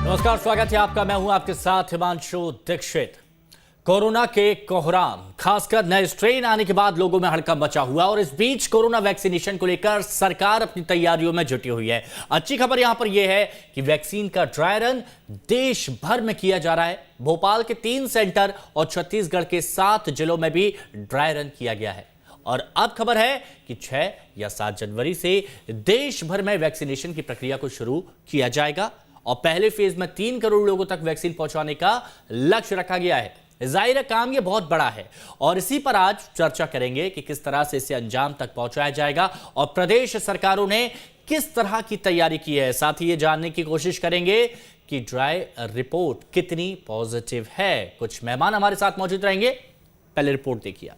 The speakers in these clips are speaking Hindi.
नमस्कार, स्वागत है आपका। मैं हूं आपके साथ हिमांशु दीक्षित। कोरोना के कोहराम, खासकर नए स्ट्रेन आने के बाद लोगों में हड़कंप मचा हुआ और इस बीच कोरोना वैक्सीनेशन को लेकर सरकार अपनी तैयारियों में जुटी हुई है। अच्छी खबर यहां पर यह है कि वैक्सीन का ड्राई रन देश भर में किया जा रहा है। भोपाल के 3 सेंटर और छत्तीसगढ़ के 7 जिलों में भी ड्राई रन किया गया है। और अब खबर है कि 6 या 7 जनवरी से देश भर में वैक्सीनेशन की प्रक्रिया को शुरू किया जाएगा और पहले फेज में 3 करोड़ लोगों तक वैक्सीन पहुंचाने का लक्ष्य रखा गया है। जाहिर है काम यह बहुत बड़ा है और इसी पर आज चर्चा करेंगे कि किस तरह से इसे अंजाम तक पहुंचाया जाएगा और प्रदेश सरकारों ने किस तरह की तैयारी की है। साथ ही ये जानने की कोशिश करेंगे कि ड्राई रिपोर्ट कितनी पॉजिटिव है। कुछ मेहमान हमारे साथ मौजूद रहेंगे, पहले रिपोर्ट देखिए।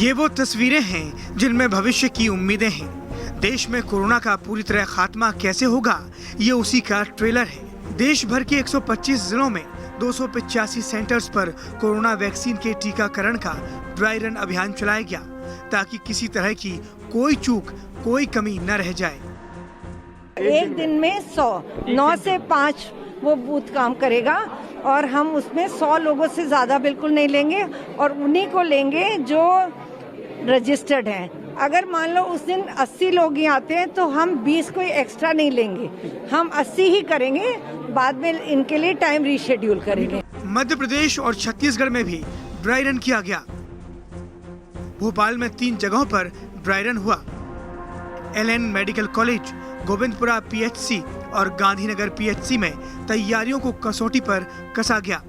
ये वो तस्वीरें हैं जिनमें भविष्य की उम्मीदें हैं। देश में कोरोना का पूरी तरह खात्मा कैसे होगा, ये उसी का ट्रेलर है। देश भर के 125 जिलों में 285 सेंटर्स पर कोरोना वैक्सीन के टीकाकरण का ड्राई रन अभियान चलाया गया ताकि किसी तरह की कोई चूक, कोई कमी न रह जाए। एक दिन में 9 से 5 वो बूथ काम करेगा और हम उसमें 100 लोगों से ज्यादा बिल्कुल नहीं लेंगे और उन्हीं को लेंगे जो रजिस्टर्ड हैं। अगर मान लो उस दिन 80 लोग ही आते हैं तो हम 20 कोई एक्स्ट्रा नहीं लेंगे, हम 80 ही करेंगे। बाद में इनके लिए टाइम रीशेड्यूल करेंगे। मध्य प्रदेश और छत्तीसगढ़ में भी ड्राई रन किया गया। भोपाल में 3 जगहों पर ड्राई रन हुआ। LN medical college, Govindpura PHC और गांधीनगर PHC में तैयारियों को कसौटी पर कसा गया।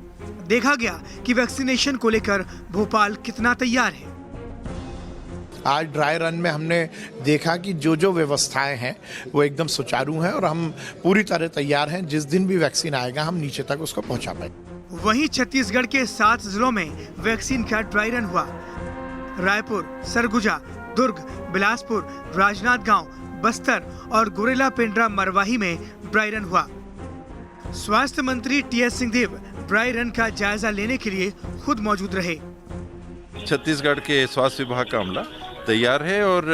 देखा गया कि वैक्सीनेशन को लेकर भोपाल कितना तैयार है। आज ड्राई रन में हमने देखा कि जो व्यवस्थाएं हैं वो एकदम सुचारू हैं और हम पूरी तरह तैयार हैं। जिस दिन भी वैक्सीन आएगा हम नीचे तक उसको पहुंचा पाएंगे। वहीं छत्तीसगढ़ के 7 जिलों में वैक्सीन का ड्राई रन हुआ। रायपुर, सरगुजा, दुर्ग, बिलासपुर, राजनांदगांव, बस्तर और गुरेला पेंड्रा मरवाही में ड्राई रन हुआ। स्वास्थ्य मंत्री TS सिंहदेव ड्राई रन का जायजा लेने के लिए खुद मौजूद रहे। छत्तीसगढ़ के स्वास्थ्य विभाग का अमला तैयार है और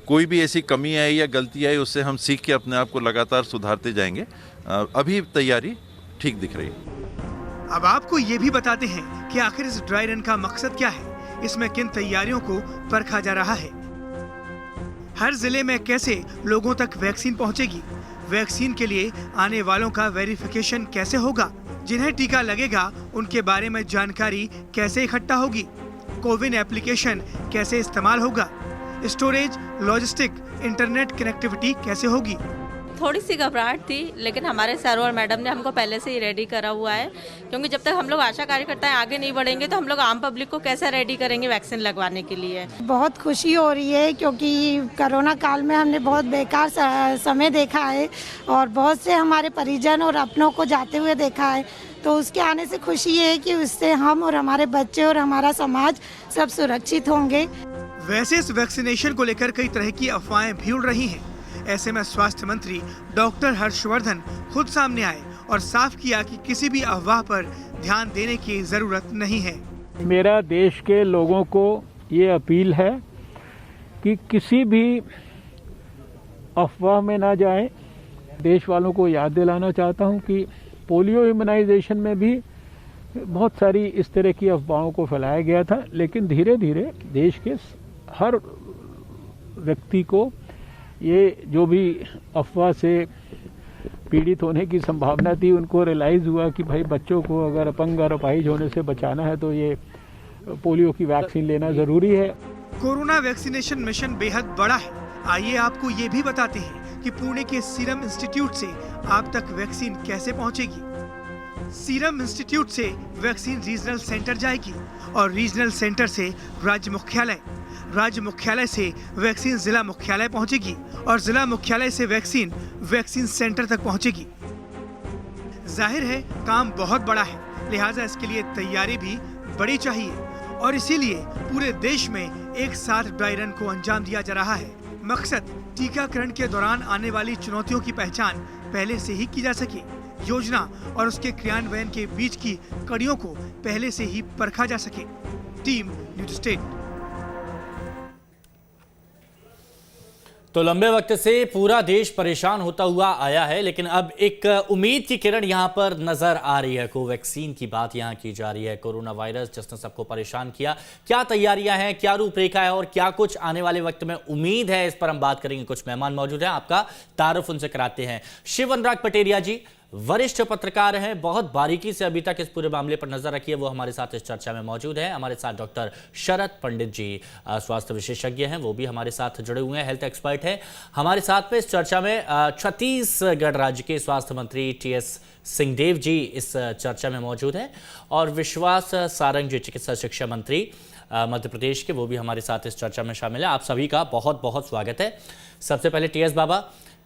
कोई भी ऐसी कमी आई या गलती आई उससे हम सीख के अपने आप को लगातार सुधारते जाएंगे। अभी तैयारी ठीक दिख रही है। अब आपको ये भी बताते हैं कि आखिर इस ड्राई रन का मकसद क्या है, इसमें किन तैयारियों को परखा जा रहा है। हर जिले में कैसे लोगों तक वैक्सीन पहुंचेगी, वैक्सीन के लिए आने वालों का वेरिफिकेशन कैसे होगा, जिन्हें टीका लगेगा उनके बारे में जानकारी कैसे इकट्ठा होगी, कोविन एप्लीकेशन कैसे इस्तेमाल होगा, स्टोरेज, लॉजिस्टिक, इंटरनेट कनेक्टिविटी कैसे होगी। थोड़ी सी घबराहट थी, लेकिन हमारे सर और मैडम ने हमको पहले से ही रेडी करा हुआ है, क्योंकि जब तक हम लोग आशा कार्यकर्ता आगे नहीं बढ़ेंगे तो हम लोग आम पब्लिक को कैसे रेडी करेंगे वैक्सीन लगवाने के लिए। बहुत खुशी हो रही है क्योंकि कोरोना काल में हमने बहुत बेकार समय देखा है और बहुत से हमारे परिजन और अपनों को जाते हुए देखा है, तो उसके आने से खुशी है कि उससे हम और हमारे बच्चे और हमारा समाज सब सुरक्षित होंगे। वैसे इस वैक्सीनेशन को लेकर कई तरह की अफवाहें भी उड़ रही हैं। ऐसे में स्वास्थ्य मंत्री डॉक्टर हर्षवर्धन खुद सामने आए और साफ किया कि किसी भी अफवाह पर ध्यान देने की जरूरत नहीं है। मेरा देश के लोगों को ये अपील है कि किसी भी अफवाह में ना जाएं। देश वालों को याद दिलाना चाहता हूं कि पोलियो इम्यूनाइजेशन में भी बहुत सारी इस तरह की अफवाहों को फैलाया गया था, लेकिन धीरे धीरे देश के हर व्यक्ति को ये जो भी अफवाह से पीड़ित होने की संभावना थी उनको रियलाइज़ हुआ कि भाई बच्चों को अगर अपंग और अपाहिज होने से बचाना है तो ये पोलियो की वैक्सीन लेना ज़रूरी है। कोरोना वैक्सीनेशन मिशन बेहद बड़ा है। आइए आपको ये भी बताते हैं कि पुणे के सीरम इंस्टीट्यूट से आप तक वैक्सीन कैसे पहुंचेगी। सीरम इंस्टीट्यूट से वैक्सीन रीजनल सेंटर जाएगी और रीजनल सेंटर से राज्य मुख्यालय से वैक्सीन जिला मुख्यालय पहुंचेगी और जिला मुख्यालय से वैक्सीन सेंटर तक पहुंचेगी। जाहिर है काम बहुत बड़ा है, लिहाजा इसके लिए तैयारी भी बड़ी चाहिए और इसीलिए पूरे देश में एक साथ ड्राई रन को अंजाम दिया जा रहा है। मकसद टीकाकरण के दौरान आने वाली चुनौतियों की पहचान पहले से ही की जा सके, योजना और उसके क्रियान्वयन के बीच की कड़ियों को पहले से ही परखा जा सके। Team news state. तो लंबे वक्त से पूरा देश परेशान होता हुआ आया है, लेकिन अब एक उम्मीद की किरण यहां पर नजर आ रही है। कोवैक्सीन की बात यहां की जा रही है। कोरोना वायरस जिसने सबको परेशान किया, क्या तैयारियां हैं, क्या रूपरेखा है और क्या कुछ आने वाले वक्त में उम्मीद है, इस पर हम बात करेंगे। कुछ मेहमान मौजूद हैं, आपका तारुफ उनसे कराते हैं। शिव अनुराग पटेरिया जी वरिष्ठ पत्रकार हैं, बहुत बारीकी से अभी तक इस पूरे मामले पर नजर रखी है, वो हमारे साथ इस चर्चा में मौजूद हैं। हमारे साथ डॉक्टर शरद पंडित जी स्वास्थ्य विशेषज्ञ हैं, वो भी हमारे साथ जुड़े हुए हैं, हेल्थ एक्सपर्ट हैं। हमारे साथ में इस चर्चा में छत्तीसगढ़ राज्य के स्वास्थ्य मंत्री TS सिंहदेव जी इस चर्चा में मौजूद हैं और विश्वास सारंग जी चिकित्सा शिक्षा मंत्री मध्य प्रदेश के, वो भी हमारे साथ इस चर्चा में शामिल है। आप सभी का बहुत बहुत स्वागत है। सबसे पहले TS बाबा,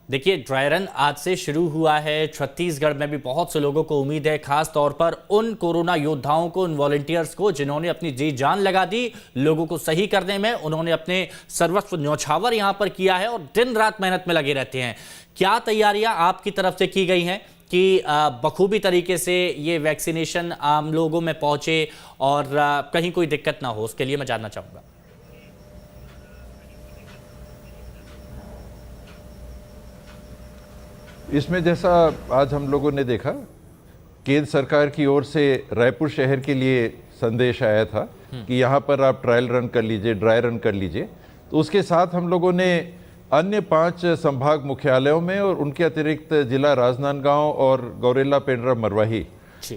देखिए ड्राई रन आज से शुरू हुआ है। छत्तीसगढ़ में भी बहुत से लोगों को उम्मीद है, खास तौर पर उन कोरोना योद्धाओं को, उन वॉलंटियर्स को जिन्होंने अपनी जी जान लगा दी लोगों को सही करने में। उन्होंने अपने सर्वस्व न्यौछावर यहां पर किया है और दिन रात मेहनत में लगे रहते हैं। क्या तैयारियां आपकी तरफ से की गई हैं कि बखूबी तरीके से ये वैक्सीनेशन आम लोगों में पहुंचे और कहीं कोई दिक्कत ना हो? उसके लिए मैं जानना चाहूँगा। इसमें जैसा आज हम लोगों ने देखा, केंद्र सरकार की ओर से रायपुर शहर के लिए संदेश आया था कि यहाँ पर आप ट्रायल रन कर लीजिए, ड्राई रन कर लीजिए। तो उसके साथ हम लोगों ने अन्य 5 संभाग मुख्यालयों में और उनके अतिरिक्त जिला राजनांदगांव और गौरेला, पेंड्रा, मरवाही,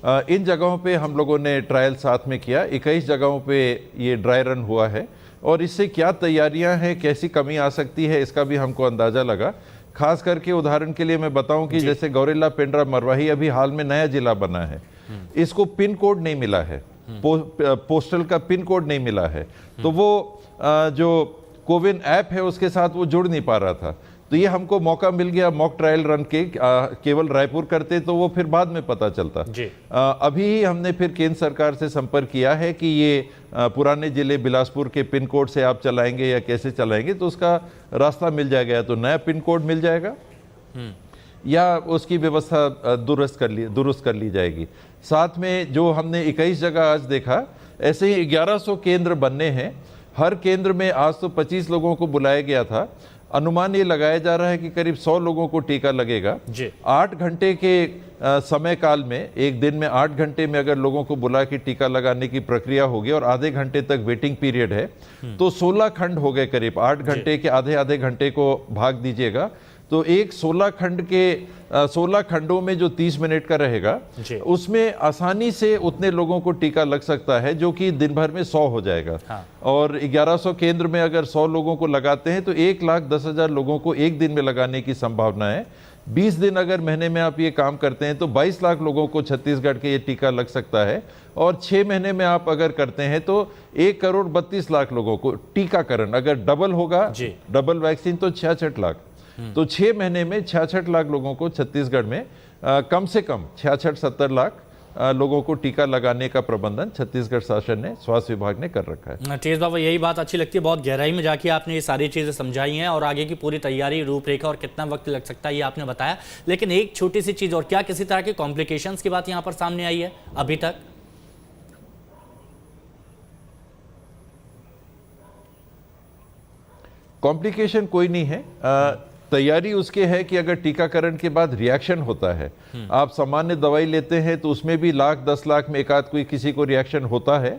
इन जगहों पे हम लोगों ने ट्रायल साथ में किया। 21 जगहों पे ये ड्राई रन हुआ है और इससे क्या तैयारियां हैं, कैसी कमी आ सकती है, इसका भी हमको अंदाजा लगा। खास करके उदाहरण के लिए मैं बताऊं कि जैसे गौरेला, पेंड्रा, मरवाही अभी हाल में नया जिला बना है, इसको पिन कोड नहीं मिला है, पोस्टल का पिन कोड नहीं मिला है, तो वो जो कोविन ऐप है उसके साथ वो जुड़ नहीं पा रहा था। तो ये हमको मौका मिल गया मॉक ट्रायल रन के, केवल रायपुर करते तो वो फिर बाद में पता चलता। अभी ही हमने फिर केंद्र सरकार से संपर्क किया है कि ये पुराने जिले बिलासपुर के पिन कोड से आप चलाएंगे या कैसे चलाएंगे, तो उसका रास्ता मिल जाएगा, तो नया पिन कोड मिल जाएगा या उसकी व्यवस्था दुरुस्त कर ली जाएगी। साथ में जो हमने 21 जगह आज देखा, ऐसे ही 1100 केंद्र बनने हैं। हर केंद्र में आज तो 25 लोगों को बुलाया गया था। अनुमान ये लगाया जा रहा है कि करीब 100 लोगों को टीका लगेगा। 8 घंटे के समय काल में, एक दिन में 8 घंटे में अगर लोगों को बुला के टीका लगाने की प्रक्रिया होगी और आधे घंटे तक वेटिंग पीरियड है, तो 16 खंड हो गए। करीब 8 घंटे के आधे घंटे को भाग दीजिएगा तो एक 16 खंडों में जो 30 मिनट का रहेगा, उसमें आसानी से उतने लोगों को टीका लग सकता है, जो कि दिन भर में 100 हो जाएगा। और 1100 केंद्र में अगर 100 लोगों को लगाते हैं तो 1,10,000 लोगों को एक दिन में लगाने की संभावना है। 20 दिन अगर महीने में आप ये काम करते हैं तो 22 लाख लोगों को छत्तीसगढ़ के ये टीका लग सकता है। और 6 महीने में आप अगर करते हैं तो 1,32,00,000 लोगों को टीकाकरण, अगर डबल होगा, डबल वैक्सीन, तो 66 लाख। तो 6 महीने में 66 लाख लोगों को छत्तीसगढ़ में कम से कम 66-70 लाख लोगों को टीका लगाने का प्रबंधन छत्तीसगढ़ शासन ने, स्वास्थ्य विभाग ने कर रखा है। TS बाबा, यही बात अच्छी लगती है, बहुत गहराई में जाके आपने ये सारी चीज़ें समझाई हैं और आगे की पूरी तैयारी, रूपरेखा और कितना वक्त लग सकता है ये आपने बताया। लेकिन एक छोटी सी चीज़ और, क्या किसी तरह के कॉम्प्लिकेशंस की बात यहाँ पर सामने आई है अभी तक? कॉम्प्लिकेशन कोई नहीं है। तैयारी उसके है कि अगर टीकाकरण के बाद रिएक्शन होता है, आप सामान्य दवाई लेते हैं तो उसमें भी 10 लाख में एकाध कोई किसी को रिएक्शन होता है,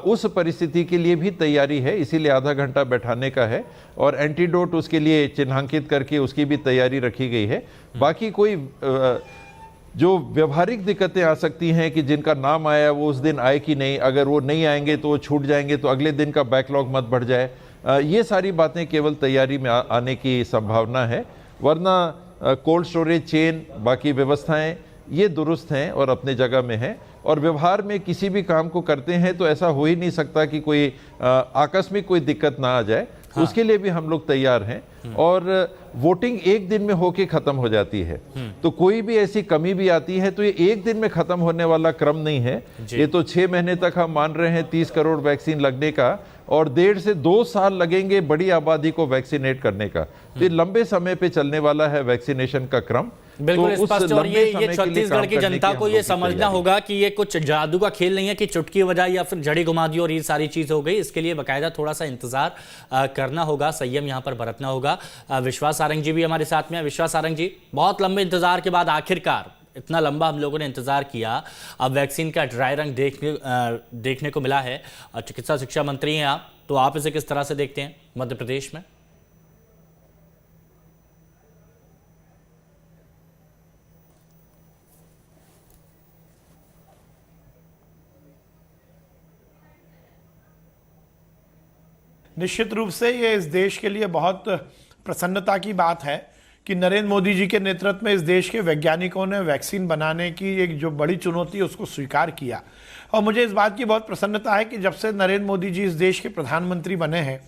उस परिस्थिति के लिए भी तैयारी है, इसीलिए आधा घंटा बैठाने का है और एंटीडोट उसके लिए चिन्हांकित करके उसकी भी तैयारी रखी गई है। बाकी कोई जो व्यवहारिक दिक्कतें आ सकती हैं कि जिनका नाम आया वो उस दिन आए कि नहीं, अगर वो नहीं आएंगे तो वो छूट जाएंगे, तो अगले दिन का बैकलॉग मत बढ़ जाए, ये सारी बातें केवल तैयारी में आने की संभावना है। वरना कोल्ड स्टोरेज चेन, बाकी व्यवस्थाएं ये दुरुस्त हैं और अपने जगह में हैं। और व्यवहार में किसी भी काम को करते हैं तो ऐसा हो ही नहीं सकता कि कोई आकस्मिक कोई दिक्कत ना आ जाए। उसके लिए भी हम लोग तैयार हैं। और वोटिंग एक दिन में होके खत्म हो जाती है, तो कोई भी ऐसी कमी भी आती है तो ये एक दिन में खत्म होने वाला क्रम नहीं है। ये तो 6 महीने तक हम मान रहे हैं 30 करोड़ वैक्सीन लगने का, और 1.5 से 2 साल लगेंगे बड़ी आबादी को वैक्सीनेट करने का। तो ये लंबे समय पे चलने वाला है वैक्सीनेशन का क्रम। बिल्कुल तो उस स्पष्ट। और लंबे ये समय के लिए छत्तीसगढ़ काम की करने जनता की को हम ये लोग की समझना तैयारी होगा कि ये कुछ जादू का खेल नहीं है कि चुटकी बजाई या फिर झड़ी घुमा दी और ये सारी चीज हो गई। इसके लिए बाकायदा थोड़ा सा इंतजार करना होगा, संयम यहाँ पर बरतना होगा। विश्वास सारंग जी भी हमारे साथ में है। विश्वास सारंग जी, बहुत लंबे इंतजार के बाद आखिरकार इतना लंबा हम लोगों ने इंतजार किया, अब वैक्सीन का ड्राई रंग देखने को मिला है। चिकित्सा शिक्षा मंत्री हैं आप, तो आप इसे किस तरह से देखते हैं मध्य प्रदेश में? निश्चित रूप से ये इस देश के लिए बहुत प्रसन्नता की बात है कि नरेंद्र मोदी जी के नेतृत्व में इस देश के वैज्ञानिकों ने वैक्सीन बनाने की एक जो बड़ी चुनौती है उसको स्वीकार किया। और मुझे इस बात की बहुत प्रसन्नता है कि जब से नरेंद्र मोदी जी इस देश के प्रधानमंत्री बने हैं,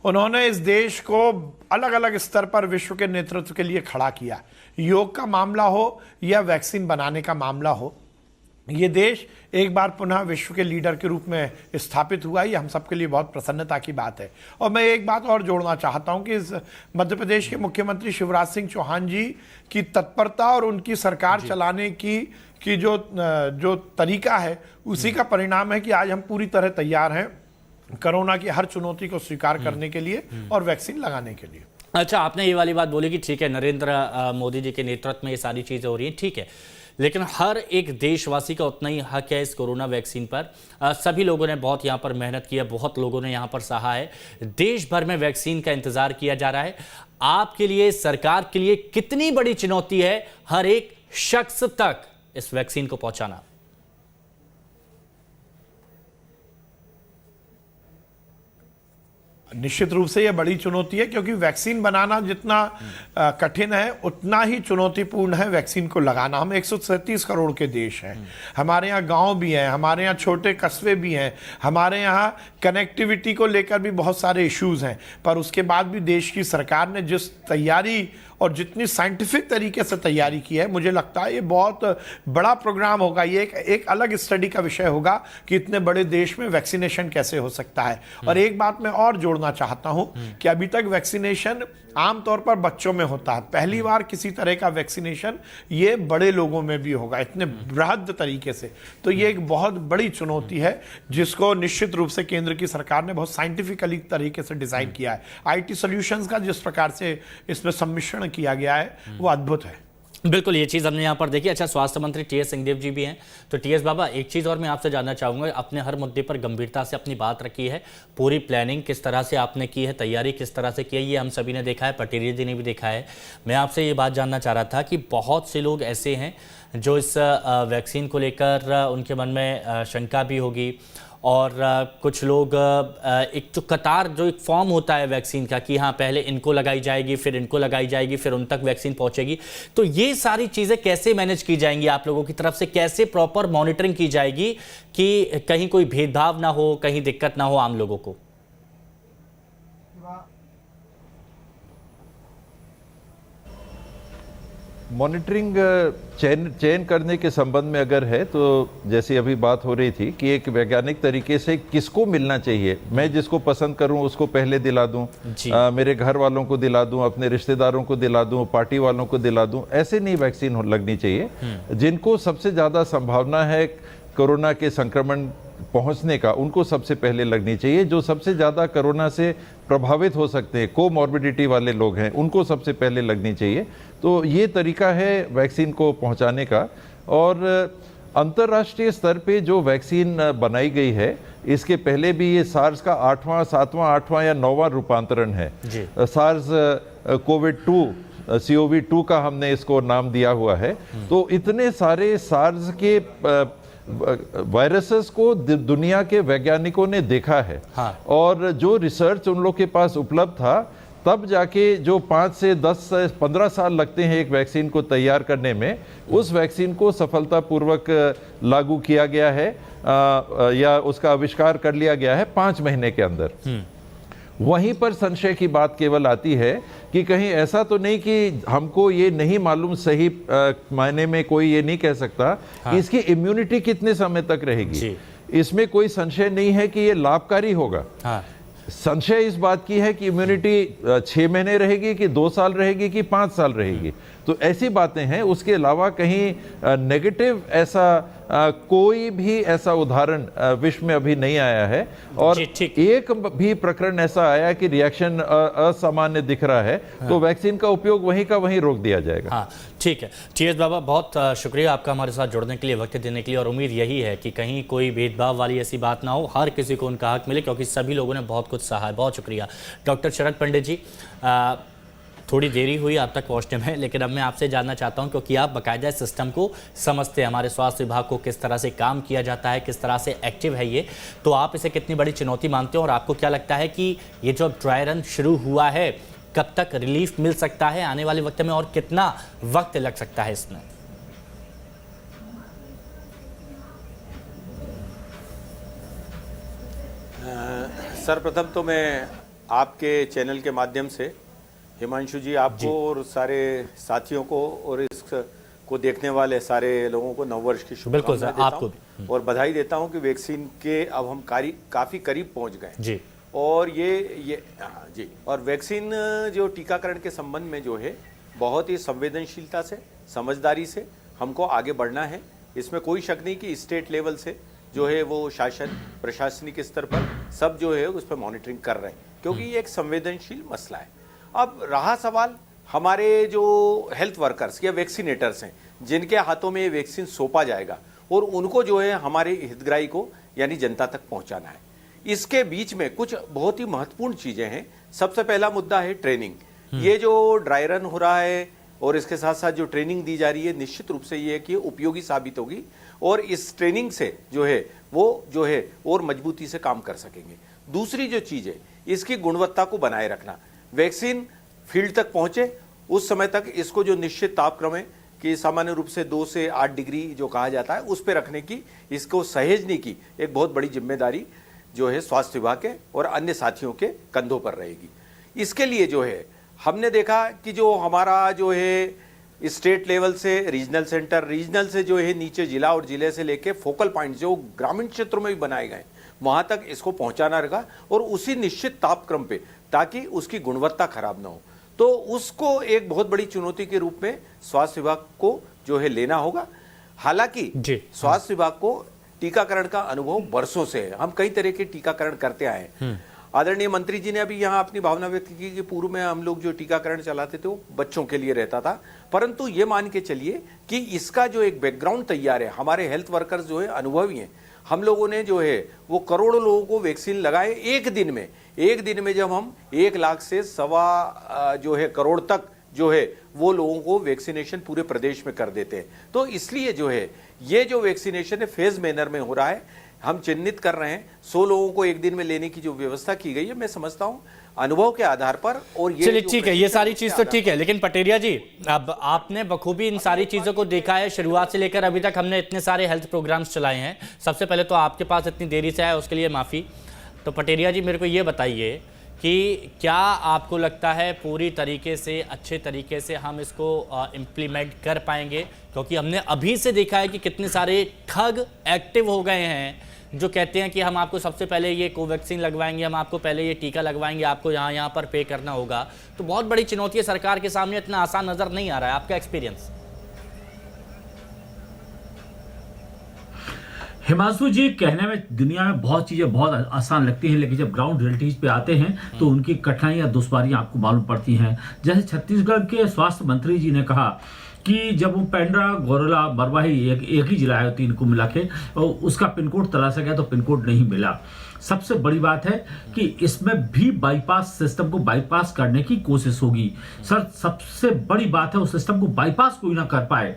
उन्होंने इस देश को अलग अलग स्तर पर विश्व के नेतृत्व के लिए खड़ा किया। योग का मामला हो या वैक्सीन बनाने का मामला हो, ये देश एक बार पुनः विश्व के लीडर के रूप में स्थापित हुआ। ये हम सबके लिए बहुत प्रसन्नता की बात है। और मैं एक बात और जोड़ना चाहता हूं कि इस मध्य प्रदेश के मुख्यमंत्री शिवराज सिंह चौहान जी की तत्परता और उनकी सरकार चलाने की जो तरीका है, उसी का परिणाम है कि आज हम पूरी तरह तैयार हैं कोरोना की हर चुनौती को स्वीकार करने के लिए और वैक्सीन लगाने के लिए। अच्छा, आपने ये वाली बात बोली कि ठीक है, नरेंद्र मोदी जी के नेतृत्व में ये सारी चीजें हो रही हैं, ठीक है, लेकिन हर एक देशवासी का उतना ही हक है इस कोरोना वैक्सीन पर। सभी लोगों ने बहुत यहाँ पर मेहनत की है, बहुत लोगों ने यहाँ पर सहा है। देश भर में वैक्सीन का इंतजार किया जा रहा है। आपके लिए, सरकार के लिए कितनी बड़ी चुनौती है हर एक शख्स तक इस वैक्सीन को पहुंचाना? निश्चित रूप से यह बड़ी चुनौती है, क्योंकि वैक्सीन बनाना जितना कठिन है उतना ही चुनौतीपूर्ण है वैक्सीन को लगाना। हम 137 करोड़ के देश हैं, हमारे यहाँ गांव भी हैं, हमारे यहाँ छोटे कस्बे भी हैं, हमारे यहाँ कनेक्टिविटी को लेकर भी बहुत सारे इश्यूज हैं। पर उसके बाद भी देश की सरकार ने जिस तैयारी और जितनी साइंटिफिक तरीके से तैयारी की है, मुझे लगता है ये बहुत बड़ा प्रोग्राम होगा। ये एक अलग स्टडी का विषय होगा कि इतने बड़े देश में वैक्सीनेशन कैसे हो सकता है। और एक बात मैं और जोड़ना चाहता हूं कि अभी तक वैक्सीनेशन आमतौर पर बच्चों में होता है, पहली बार किसी तरह का वैक्सीनेशन ये बड़े लोगों में भी होगा इतने बृहद तरीके से। तो ये एक बहुत बड़ी चुनौती है जिसको निश्चित रूप से केंद्र की सरकार ने बहुत साइंटिफिकली तरीके से डिजाइन किया है। आईटी सॉल्यूशंस का जिस प्रकार से इसमें सम्मिश्रण किया गया है वो अद्भुत है। बिल्कुल, ये चीज़ हमने यहाँ पर देखी। अच्छा, स्वास्थ्य मंत्री टीएस सिंहदेव जी भी हैं, तो टीएस बाबा, एक चीज़ और मैं आपसे जानना चाहूँगा। अपने हर मुद्दे पर गंभीरता से अपनी बात रखी है, पूरी प्लानिंग किस तरह से आपने की है, तैयारी किस तरह से की है, ये हम सभी ने देखा है, पटेरिया जी ने भी देखा है। मैं आपसे ये बात जानना चाह रहा था कि बहुत से लोग ऐसे हैं जो इस वैक्सीन को लेकर उनके मन में शंका भी होगी, और कुछ लोग एक जो कतार, जो एक फॉर्म होता है वैक्सीन का कि हाँ पहले इनको लगाई जाएगी, फिर इनको लगाई जाएगी, फिर उन तक वैक्सीन पहुंचेगी, तो ये सारी चीज़ें कैसे मैनेज की जाएंगी आप लोगों की तरफ से? कैसे प्रॉपर मॉनिटरिंग की जाएगी कि कहीं कोई भेदभाव ना हो, कहीं दिक्कत ना हो आम लोगों को? मॉनिटरिंग चयन करने के संबंध में अगर है तो जैसे अभी बात हो रही थी कि एक वैज्ञानिक तरीके से किसको मिलना चाहिए, मैं जिसको पसंद करूं उसको पहले दिला दूं, मेरे घर वालों को दिला दूं, अपने रिश्तेदारों को दिला दूं, पार्टी वालों को दिला दूं, ऐसे नहीं वैक्सीन लगनी चाहिए। जिनको सबसे ज़्यादा संभावना है कोरोना के संक्रमण पहुंचने का, उनको सबसे पहले लगनी चाहिए। जो सबसे ज़्यादा कोरोना से प्रभावित हो सकते हैं, कोमॉर्बिडिटी वाले लोग हैं, उनको सबसे पहले लगनी चाहिए। तो ये तरीका है वैक्सीन को पहुंचाने का। और अंतर्राष्ट्रीय स्तर पे जो वैक्सीन बनाई गई है, इसके पहले भी ये सार्स का 8वां, 7वां, 8वां या 9वां रूपांतरण है। सार्स कोविड-2 COV-2 का हमने इसको नाम दिया हुआ है। तो इतने सारे सार्स के वायरसेस को दुनिया के वैज्ञानिकों ने देखा है। और जो रिसर्च उन लोग के पास उपलब्ध था, तब जाके जो 5 से 10 से 15 साल लगते हैं एक वैक्सीन को तैयार करने में, उस वैक्सीन को सफलतापूर्वक लागू किया गया है या उसका आविष्कार कर लिया गया है 5 महीने के अंदर। वहीं पर संशय की बात केवल आती है कि कहीं ऐसा तो नहीं कि हमको ये नहीं मालूम, सही मायने में कोई ये नहीं कह सकता कि इसकी इम्यूनिटी कितने समय तक रहेगी। इसमें कोई संशय नहीं है कि ये लाभकारी होगा। संशय इस बात की है कि इम्यूनिटी 6 महीने रहेगी कि 2 साल रहेगी कि 5 साल रहेगी, तो ऐसी बातें हैं। उसके अलावा कहीं नेगेटिव ऐसा कोई भी ऐसा उदाहरण विश्व में अभी नहीं आया है, और एक भी प्रकरण ऐसा आया कि रिएक्शन असामान्य दिख रहा है, तो वैक्सीन का उपयोग वहीं का वहीं रोक दिया जाएगा। हाँ ठीक है। टीएस बाबा, बहुत शुक्रिया आपका हमारे साथ जुड़ने के लिए, वक्त देने के लिए, और उम्मीद यही है कि कहीं कोई भेदभाव वाली ऐसी बात ना हो, हर किसी को उनका हक मिले, क्योंकि सभी लोगों ने बहुत कुछ सहा है। बहुत शुक्रिया। डॉक्टर शरद पंडित जी, थोड़ी देरी हुई आप तक पहुंचने में, लेकिन अब मैं आपसे जानना चाहता हूं, क्योंकि आप बाकायदा सिस्टम को समझते हैं, हमारे स्वास्थ्य विभाग को किस तरह से काम किया जाता है, किस तरह से एक्टिव है ये, तो आप इसे कितनी बड़ी चुनौती मानते हो, और आपको क्या लगता है कि ये जो ड्राई रन शुरू हुआ है, कब तक रिलीफ मिल सकता है आने वाले वक्त में, और कितना वक्त लग सकता है इसमें? सर्वप्रथम तो मैं आपके चैनल के माध्यम से हिमांशु जी, आपको और सारे साथियों को और इसको देखने वाले सारे लोगों को नववर्ष की शुभकामनाएं देता हूं, और बधाई देता हूं कि वैक्सीन के अब हम काफ़ी करीब पहुंच गए जी। और ये जी, और वैक्सीन जो टीकाकरण के संबंध में जो है, बहुत ही संवेदनशीलता से, समझदारी से हमको आगे बढ़ना है। इसमें कोई शक नहीं कि स्टेट लेवल से जो है वो शासन, प्रशासनिक स्तर पर सब जो है उस पर मॉनिटरिंग कर रहे हैं, क्योंकि ये एक संवेदनशील मसला है। अब रहा सवाल हमारे जो हेल्थ वर्कर्स या वैक्सीनेटर्स हैं, जिनके हाथों में ये वैक्सीन सौंपा जाएगा, और उनको जो है हमारे हितग्राही को यानी जनता तक पहुंचाना है। इसके बीच में कुछ बहुत ही महत्वपूर्ण चीजें हैं। सबसे पहला मुद्दा है ट्रेनिंग। ये जो ड्राई रन हो रहा है और इसके साथ साथ जो ट्रेनिंग दी जा रही है, निश्चित रूप से ये है कि उपयोगी साबित होगी, और इस ट्रेनिंग से जो है वो जो है और मजबूती से काम कर सकेंगे। दूसरी जो चीज है, इसकी गुणवत्ता को बनाए रखना। वैक्सीन फील्ड तक पहुंचे उस समय तक इसको जो निश्चित तापक्रम है कि सामान्य रूप से 2 से 8 डिग्री जो कहा जाता है, उस पर रखने की, इसको सहेजने की एक बहुत बड़ी जिम्मेदारी जो है स्वास्थ्य विभाग के और अन्य साथियों के कंधों पर रहेगी। इसके लिए जो है हमने देखा कि जो हमारा जो है स्टेट लेवल से रीजनल सेंटर, रीजनल से जो है नीचे जिला, और जिले से लेके फोकल पॉइंट जो ग्रामीण क्षेत्रों में भी बनाए गए, वहां तक इसको पहुंचाना रहेगा, और उसी निश्चित तापक्रम पे, ताकि उसकी गुणवत्ता खराब ना हो। तो उसको एक बहुत बड़ी चुनौती के रूप में स्वास्थ्य विभाग को जो है लेना होगा। हालांकि स्वास्थ्य विभाग को टीकाकरण का अनुभव वर्षों से है, हम कई तरह के टीकाकरण करते आए हैं। आदरणीय मंत्री जी ने अभी यहाँ अपनी भावना व्यक्त की कि पूर्व में हम लोग जो टीकाकरण चलाते थे वो बच्चों के लिए रहता था, परंतु ये मान के चलिए कि इसका जो एक बैकग्राउंड तैयार है, हमारे हेल्थ वर्कर्स जो है अनुभवी हैं। हम लोगों ने जो है वो करोड़ों लोगों को वैक्सीन लगाए एक दिन में जब हम 1 लाख से 1.25 जो है करोड़ तक जो है वो लोगों को वैक्सीनेशन पूरे प्रदेश में कर देते हैं। तो इसलिए जो है ये जो वैक्सीनेशन है फेज मैनर में हो रहा है। हम चिन्हित कर रहे हैं 100 लोगों को एक दिन में लेने की जो व्यवस्था की गई है, मैं समझता हूं अनुभव के आधार पर। और ये चलिए ठीक है, ये सारी चीज तो ठीक है, लेकिन पटेरिया जी, अब आपने बखूबी इन सारी चीजों को देखा है, शुरुआत से लेकर अभी तक हमने इतने सारे हेल्थ प्रोग्राम्स चलाए हैं। सबसे पहले तो आपके पास इतनी देरी से आया उसके लिए माफ़ी। तो पटेरिया जी, मेरे को ये बताइए कि क्या आपको लगता है पूरी तरीके से, अच्छे तरीके से हम इसको इम्प्लीमेंट कर पाएंगे? क्योंकि हमने अभी से देखा है कि कितने सारे ठग एक्टिव हो गए हैं जो कहते हैं कि हम आपको सबसे पहले ये कोवैक्सीन लगवाएंगे, हम आपको पहले ये टीका लगवाएंगे, आपको यहाँ पर पे करना होगा। तो बहुत बड़ी चुनौती है सरकार के सामने, इतना आसान नज़र नहीं आ रहा है। आपका एक्सपीरियंस? हिमांशु जी, कहने में दुनिया में बहुत चीज़ें बहुत आसान लगती हैं, लेकिन जब ग्राउंड रियलिटीज पे आते हैं तो उनकी कठिनाइयाँ, दुश्वारियाँ आपको मालूम पड़ती हैं। जैसे छत्तीसगढ़ के स्वास्थ्य मंत्री जी ने कहा कि जब वो पेंड्रा, गौरेला, बरवाही एक ही जिला है 3 को मिला के, और उसका पिन कोड तलाशा गया तो पिन कोड नहीं मिला। सबसे बड़ी बात है कि इसमें भी बाईपास सिस्टम को बाईपास करने की कोशिश होगी। सर, सबसे बड़ी बात है उस सिस्टम को बाईपास कोई ना कर पाए,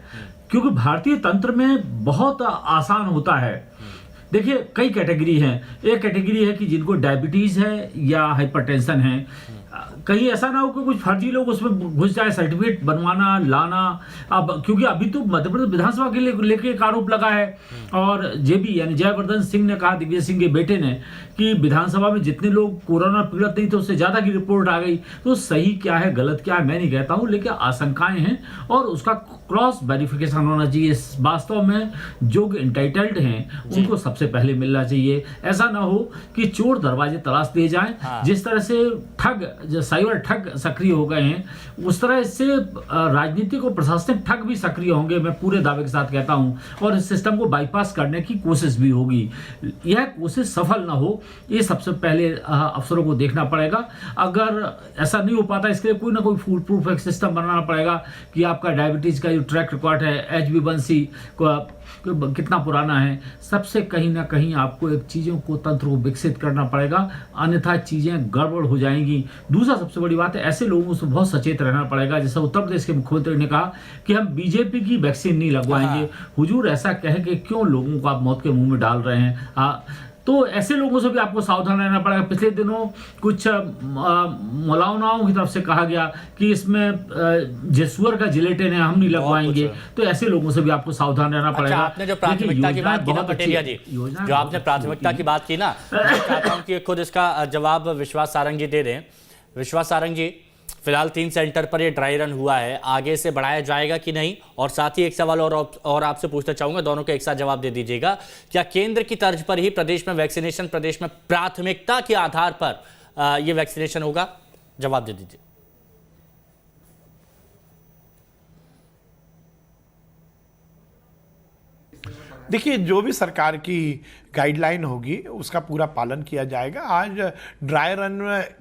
क्योंकि भारतीय तंत्र में बहुत आसान होता है। देखिए, कई कैटेगरी हैं। एक कैटेगरी है कि जिनको डायबिटीज है या हाइपरटेंशन है। कहीं ऐसा ना हो कि कुछ फर्जी लोग उसमें घुस जाए, सर्टिफिकेट बनवाना लाना। अब क्योंकि अभी तो मध्य प्रदेश विधानसभा के लिए लेके एक आरोप लगा है, और जेबी यानी जयवर्धन सिंह ने कहा, दिग्विजय सिंह के बेटे ने, कि विधानसभा में जितने लोग कोरोना पीड़ित नहीं थे उससे ज्यादा की रिपोर्ट आ गई। तो सही क्या है गलत क्या है मैं नहीं कहता हूं, लेकिन आशंकाएं हैं और उसका क्रॉस वेरिफिकेशन होना चाहिए। वास्तव में जो इंटाइटल्ड हैं उनको सबसे पहले मिलना चाहिए। ऐसा ना हो कि चोर दरवाजे तलाश दिए जाएं। जिस तरह से ठग, साइबर ठग सक्रिय हो गए हैं, उस तरह से राजनीतिक और प्रशासनिक ठग भी सक्रिय होंगे, मैं पूरे दावे के साथ कहता हूं, और इस सिस्टम को बाईपास करने की कोशिश भी होगी। यह कोशिश सफल ना हो, ये सबसे पहले अफसरों को देखना पड़ेगा। अगर ऐसा नहीं हो पाता, इसके लिए कोई ना कोई फूल प्रूफ एक सिस्टम बनाना पड़ेगा कि आपका डायबिटीज का जो ट्रैक रिकॉर्ड है, HB1C कितना पुराना है, सबसे कहीं ना कहीं आपको एक चीज़ों को, तंत्र को विकसित करना पड़ेगा, अन्यथा चीज़ें गड़बड़ हो जाएंगी। दूसरा सबसे बड़ी बात है, ऐसे लोगों से बहुत सचेत रहना पड़ेगा। जैसे उत्तर प्रदेश के मुख्यमंत्री ने कहा कि हम बीजेपी की वैक्सीन नहीं लगवाएंगे। हुजूर, ऐसा कहे कि क्यों लोगों को आप मौत के मुंह में डाल रहे हैं? तो ऐसे लोगों से भी आपको सावधान रहना पड़ेगा। पिछले दिनों कुछ मौलानाओं की तरफ से कहा गया कि इसमें जेसुअर का जिलेटिन है, हम नहीं लगवाएंगे। तो ऐसे लोगों से भी आपको सावधान रहना पड़ेगा। आपने जो प्राथमिकता की बात की ना पटेरिया जी, जो आपने प्राथमिकता की बात की ना, मैं चाहता हूं कि खुद इसका जवाब विश्वास सारंग जी दे दें। विश्वास सारंग जी, फिलहाल 3 सेंटर पर ये ड्राई रन हुआ है, आगे से बढ़ाया जाएगा कि नहीं? और साथ ही एक सवाल और आपसे पूछना चाहूंगा, दोनों के एक साथ जवाब दे दीजिएगा। क्या केंद्र की तर्ज पर ही प्रदेश में वैक्सीनेशन, प्रदेश में प्राथमिकता के आधार पर ये वैक्सीनेशन होगा? जवाब दे दीजिए। देखिए, जो भी सरकार की गाइडलाइन होगी उसका पूरा पालन किया जाएगा। आज ड्राई रन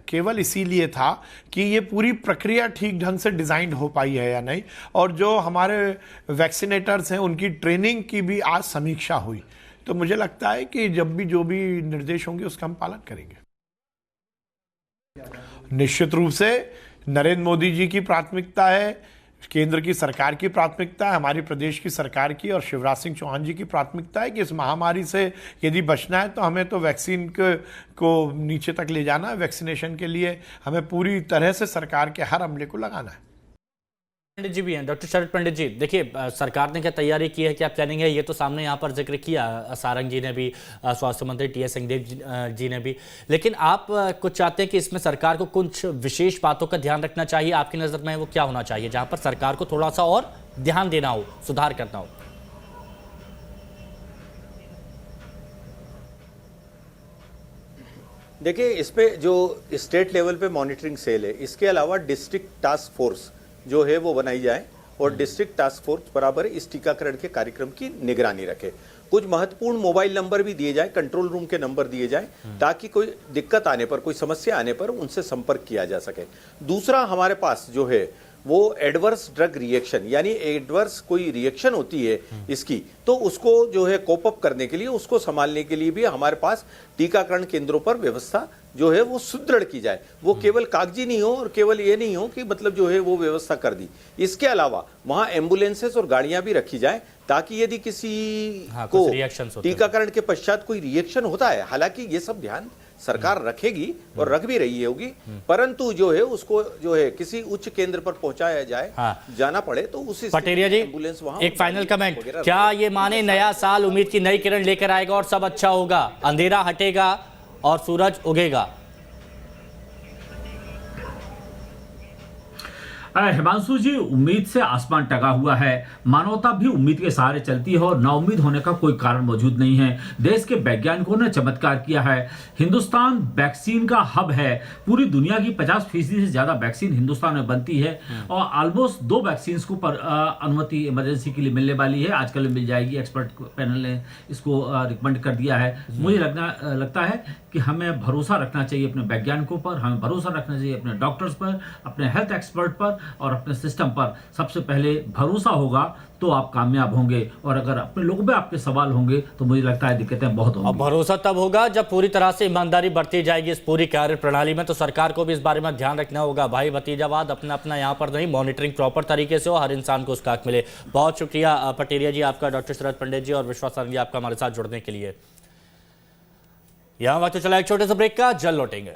केवल इसीलिए था कि ये पूरी प्रक्रिया ठीक ढंग से डिज़ाइन हो पाई है या नहीं, और जो हमारे वैक्सीनेटर्स हैं उनकी ट्रेनिंग की भी आज समीक्षा हुई। तो मुझे लगता है कि जब भी जो भी निर्देश होंगे उसका हम पालन करेंगे। निश्चित रूप से नरेंद्र मोदी जी की प्राथमिकता है, केंद्र की सरकार की प्राथमिकता है, हमारी प्रदेश की सरकार की और शिवराज सिंह चौहान जी की प्राथमिकता है कि इस महामारी से यदि बचना है तो हमें तो वैक्सीन को नीचे तक ले जाना है। वैक्सीनेशन के लिए हमें पूरी तरह से सरकार के हर अमले को लगाना है। पंडित जी भी हैं, डॉक्टर शरद पंडित जी, देखिए सरकार ने क्या तैयारी की है, क्या प्लानिंग है, ये तो सामने यहाँ पर जिक्र किया सारंग जी ने भी, स्वास्थ्य मंत्री TS सिंहदेव जी ने भी, लेकिन आप कुछ चाहते हैं कि इसमें सरकार को कुछ विशेष बातों का ध्यान रखना चाहिए। आपकी नज़र में वो क्या होना चाहिए जहाँ पर सरकार को थोड़ा सा और ध्यान देना हो, सुधार करना हो? देखिए, इस पे जो स्टेट लेवल पे मॉनिटरिंग सेल है, इसके अलावा डिस्ट्रिक्ट टास्क फोर्स जो है वो बनाई जाए, और डिस्ट्रिक्ट टास्क फोर्स बराबर इस टीकाकरण के कार्यक्रम की निगरानी रखे। कुछ महत्वपूर्ण मोबाइल नंबर भी दिए जाए, कंट्रोल रूम के नंबर दिए जाए, ताकि कोई दिक्कत आने पर, कोई समस्या आने पर उनसे संपर्क किया जा सके। दूसरा, हमारे पास जो है वो एडवर्स ड्रग रिएक्शन, यानी एडवर्स कोई रिएक्शन होती है इसकी, तो उसको जो है कोप अप करने के लिए, उसको संभालने के लिए भी हमारे पास टीकाकरण केंद्रों पर व्यवस्था जो है वो सुदृढ़ की जाए। वो केवल कागजी नहीं हो और केवल ये नहीं हो कि मतलब जो है वो व्यवस्था कर दी। इसके अलावा वहाँ एम्बुलेंसेस और गाड़ियां भी रखी जाए, ताकि यदि किसी को टीकाकरण के पश्चात कोई रिएक्शन होता है, हालांकि ये सब ध्यान सरकार रखेगी और रख भी रही होगी, परंतु जो है उसको जो है किसी उच्च केंद्र पर पहुंचाया जाए, जाना पड़े तो उसी पटेरिया जी, एम्बुलेंस वहां। एक फाइनल कमेंट, क्या ये माने नया साल उम्मीद की नई किरण लेकर आएगा और सब अच्छा होगा, अंधेरा हटेगा और सूरज उगेगा? हिमांशु जी, उम्मीद से आसमान टका हुआ है। मानवता भी उम्मीद के सहारे चलती है और नाउम्मीद होने का कोई कारण मौजूद नहीं है। देश के वैज्ञानिकों ने चमत्कार किया है। हिंदुस्तान वैक्सीन का हब है। पूरी दुनिया की 50% से ज्यादा वैक्सीन हिंदुस्तान में बनती है और ऑलमोस्ट 2 वैक्सीन को पर अनुमति इमरजेंसी के लिए मिलने वाली है। आजकल मिल जाएगी, एक्सपर्ट पैनल ने इसको रिकमेंड कर दिया है। मुझे लगता है कि हमें भरोसा रखना चाहिए अपने वैज्ञानिकों पर, हमें भरोसा रखना चाहिए अपने डॉक्टर्स पर, अपने हेल्थ एक्सपर्ट पर और अपने सिस्टम पर। सबसे पहले भरोसा होगा तो आप कामयाब होंगे, और अगर अपने लोगों पे आपके सवाल होंगे तो मुझे लगता है दिक्कतें बहुत होंगी। और भरोसा तब होगा जब पूरी तरह से ईमानदारी बरती जाएगी इस पूरी कार्य प्रणाली में। तो सरकार को भी इस बारे में ध्यान रखना होगा, भाई भतीजावाद अपना अपना यहाँ पर नहीं, मॉनिटरिंग प्रॉपर तरीके से हो, हर इंसान को उसका हक मिले। बहुत शुक्रिया पटेरिया जी आपका, डॉक्टर शरद पंडित जी और विश्वास सारंग जी आपका हमारे साथ जुड़ने के लिए। यहाँ वक्त चला एक छोटे से ब्रेक का, जल्द लौटेंगे।